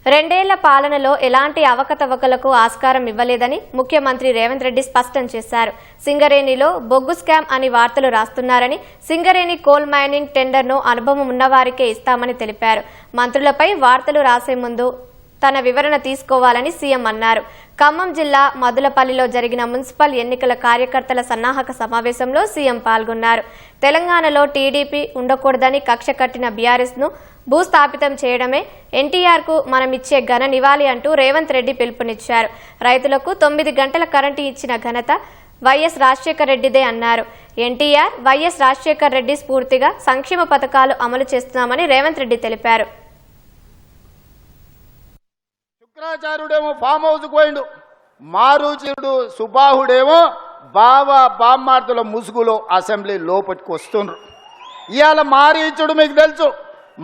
రెండేళ్ల పాలనలో ఎలాంటి అవకతవకలకు ఆస్కారం ఇవ్వలేదని ముఖ్యమంత్రి రేవంత్ రెడ్డి స్పష్టం చేశారు. సింగరేణిలో బొగ్గు స్కామ్ అని వార్తలు రాస్తున్నారని, సింగరేణి కోల్ మైనింగ్ టెండర్ను అనుభవం ఉన్నవారికే ఇస్తామని తెలిపారు. మంత్రులపై వార్తలు రాసే ముందు తన వివరణ తీసుకోవాలని సీఎం అన్నారు. ఖమ్మం జిల్లా మదులపల్లిలో జరిగిన మున్సిపల్ ఎన్నికల కార్యకర్తల సన్నాహక సమావేశంలో సీఎం పాల్గొన్నారు. తెలంగాణలో టీడీపీ ఉండకూడదని కక్ష కట్టిన బీఆర్ఎస్ను భూస్థాపితం చేయడమే ఎన్టీఆర్కు మనమిచ్చే ఘన నివాళి అంటూ రేవంత్ రెడ్డి పిలుపునిచ్చారు. రైతులకు 9 గంటల కరెంటు ఇచ్చిన ఘనత వైఎస్ రాజశేఖర రెడ్డిదే అన్నారు. ఎన్టీఆర్, వైఎస్ రాజశేఖర రెడ్డి స్ఫూర్తిగా సంక్షేమ పథకాలు అమలు చేస్తున్నామని రేవంత్ రెడ్డి తెలిపారు. శుక్రాచార్యుడేమో ఫామ్ హౌస్ పోయిండు, మారుచుడు సుబాహుడేమో బామ్మార్దుల ముసుగులో అసెంబ్లీ లోపలికి వస్తుండ్రు. ఇవాళ మారీచుడు మీకు తెలుసు,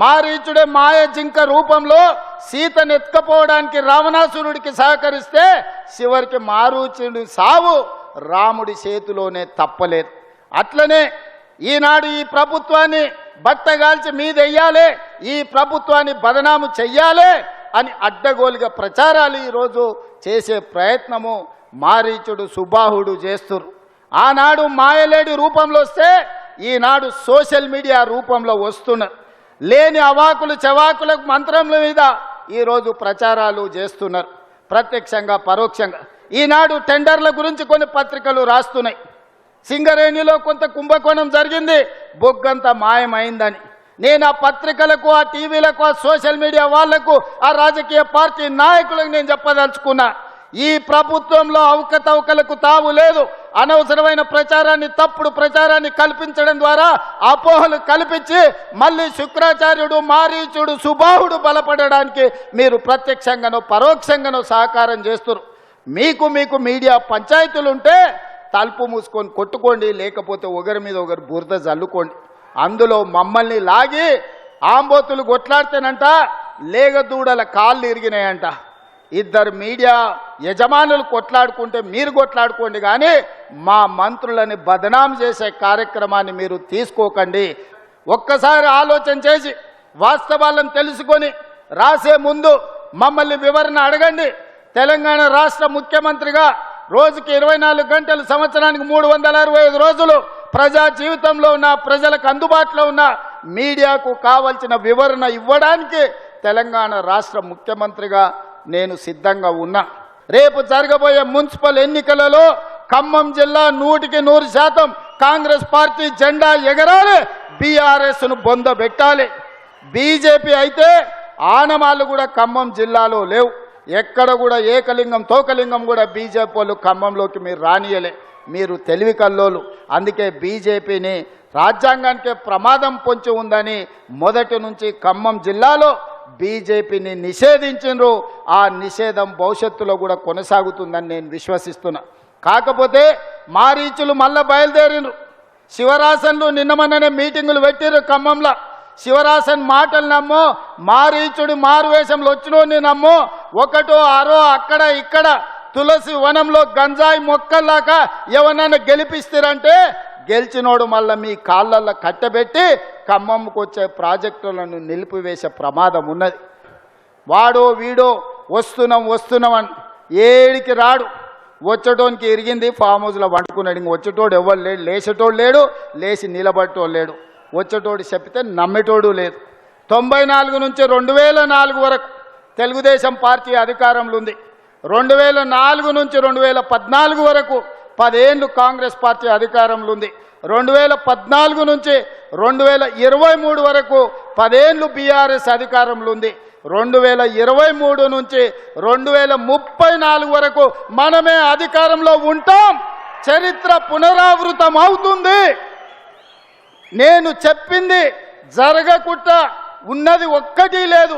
మారీచుడే మాయ జింక రూపంలో సీతను ఎత్తుకపోవడానికి రావణాసురుడికి సహకరిస్తే చివరికి మారీచుడి సావు రాముడి చేతిలోనే తప్పలేదు. అట్లనే ఈనాడు ఈ ప్రభుత్వాన్ని బట్టగాల్చి మీదెయ్యాలి, ఈ ప్రభుత్వాన్ని బదనాము చెయ్యాలి అని అడ్డగోలుగా ప్రచారాలు ఈరోజు చేసే ప్రయత్నము మారీచుడు సుబాహుడు చేస్తున్నారు. ఆనాడు మాయలేడి రూపంలో వస్తే ఈనాడు సోషల్ మీడియా రూపంలో వస్తున్నారు. లేని అవాకులు చవాకుల మంత్రముల మీద ఈరోజు ప్రచారాలు చేస్తున్నారు, ప్రత్యక్షంగా పరోక్షంగా. ఈనాడు టెండర్ల గురించి కొన్ని పత్రికలు రాస్తున్నాయి. సింగరేణిలో కొంత కుంభకోణం జరిగింది, బొగ్గంతా మాయమైందని. నేను ఆ పత్రికలకు, ఆ టీవీలకు, ఆ సోషల్ మీడియా వాళ్లకు, ఆ రాజకీయ పార్టీ నాయకులకు నేను చెప్పదలుచుకున్నా, ఈ ప్రభుత్వంలో అవకతవకలకు తావు లేదు. అనవసరమైన ప్రచారాన్ని, తప్పుడు ప్రచారాన్ని కల్పించడం ద్వారా అపోహలు కల్పించి మళ్ళీ శుక్రాచార్యుడు, మారీచుడు, సుబాహుడు బలపడడానికి మీరు ప్రత్యక్షంగానో పరోక్షంగానో సహకారం చేస్తారు. మీకు మీడియా పంచాయతీలు ఉంటే తలుపు మూసుకొని కొట్టుకోండి, లేకపోతే ఒకరి మీద ఒకరు బురద జల్లుకోండి. అందులో మమ్మల్ని లాగి ఆంబోతులు కొట్లాడితేనంట లేగదూడల కాళ్ళు ఇరిగినాయంట. ఇద్దరు మీడియా యజమానులు కొట్లాడుకుంటే మీరు కొట్లాడుకోండి, కానీ మా మంత్రులని బదనాం చేసే కార్యక్రమాన్ని మీరు తీసుకోకండి. ఒక్కసారి ఆలోచన చేసి వాస్తవాలను తెలుసుకొని రాసే ముందు మమ్మల్ని వివరణ అడగండి. తెలంగాణ రాష్ట్ర ముఖ్యమంత్రిగా రోజుకి 24 గంటలు, సంవత్సరానికి 365 రోజులు ప్రజా జీవితంలో ఉన్న, ప్రజలకు అందుబాటులో ఉన్న మీడియాకు కావలసిన వివరణ ఇవ్వడానికి తెలంగాణ రాష్ట్ర ముఖ్యమంత్రిగా నేను సిద్ధంగా ఉన్నా. రేపు జరగబోయే మున్సిపల్ ఎన్నికలలో ఖమ్మం జిల్లా 100% కాంగ్రెస్ పార్టీ జెండా ఎగరాలి, బీఆర్ఎస్ను బొందబెట్టాలి. బీజేపీ అయితే ఆనమాలు కూడా ఖమ్మం జిల్లాలో లేవు. ఎక్కడ కూడా ఏకలింగం తోకలింగం కూడా బీజేపీ వాళ్ళు ఖమ్మంలోకి మీరు రానియలే. మీరు తెలివి కల్లోలు. అందుకే బీజేపీని రాజ్యాంగానికే ప్రమాదం పొంచి ఉందని మొదటి నుంచి ఖమ్మం జిల్లాలో బీజేపీని నిషేధించారు. ఆ నిషేధం భవిష్యత్తులో కూడా కొనసాగుతుందని నేను విశ్వసిస్తున్నా. కాకపోతే మారీచులు మళ్ళా బయలుదేరినరు. శివరాసన్లు నిన్నమన్ననే మీటింగులు పెట్టిరు ఖమ్మంలో. శివరాసన్ మాటలు నమ్మో, మారీచుడి మారువేషంలో వచ్చినోని నమ్మో, ఒకటో ఆరో అక్కడ ఇక్కడ తులసి వనంలో గంజాయి మొక్కల్లాగా ఎవరన్నా గెలిపిస్తారంటే గెలిచినోడు మళ్ళీ మీ కాళ్ళల్లో కట్టబెట్టి ఖమ్మంకు వచ్చే ప్రాజెక్టులను నిలిపివేసే ప్రమాదం ఉన్నది. వాడో వీడో వస్తున్నాం అని ఏడికి రాడు. వచ్చేటోనికి ఇరిగింది, ఫామ్ హౌస్లో వండుకున్నాడు. ఇంక వచ్చేటోడు ఎవరు లేడు, లేచేటోడు లేడు, లేచి నిలబట్టోడు లేడు. వచ్చేటోడు చెప్తే నమ్మేటోడు లేదు. 94 నుంచి 2004 వరకు తెలుగుదేశం పార్టీ అధికారంలో ఉంది. 2004 నుంచి 2014 వరకు 10 ఏళ్ళు కాంగ్రెస్ పార్టీ అధికారంలో ఉంది. 2014 నుంచి 2023 వరకు 10 ఏళ్ళు బీఆర్ఎస్ అధికారంలో ఉంది. 2023 నుంచి 2034 వరకు మనమే అధికారంలో ఉంటాం. చరిత్ర పునరావృతం అవుతుంది. నేను చెప్పింది జరగకుండా ఉన్నది ఒక్కటి లేదు.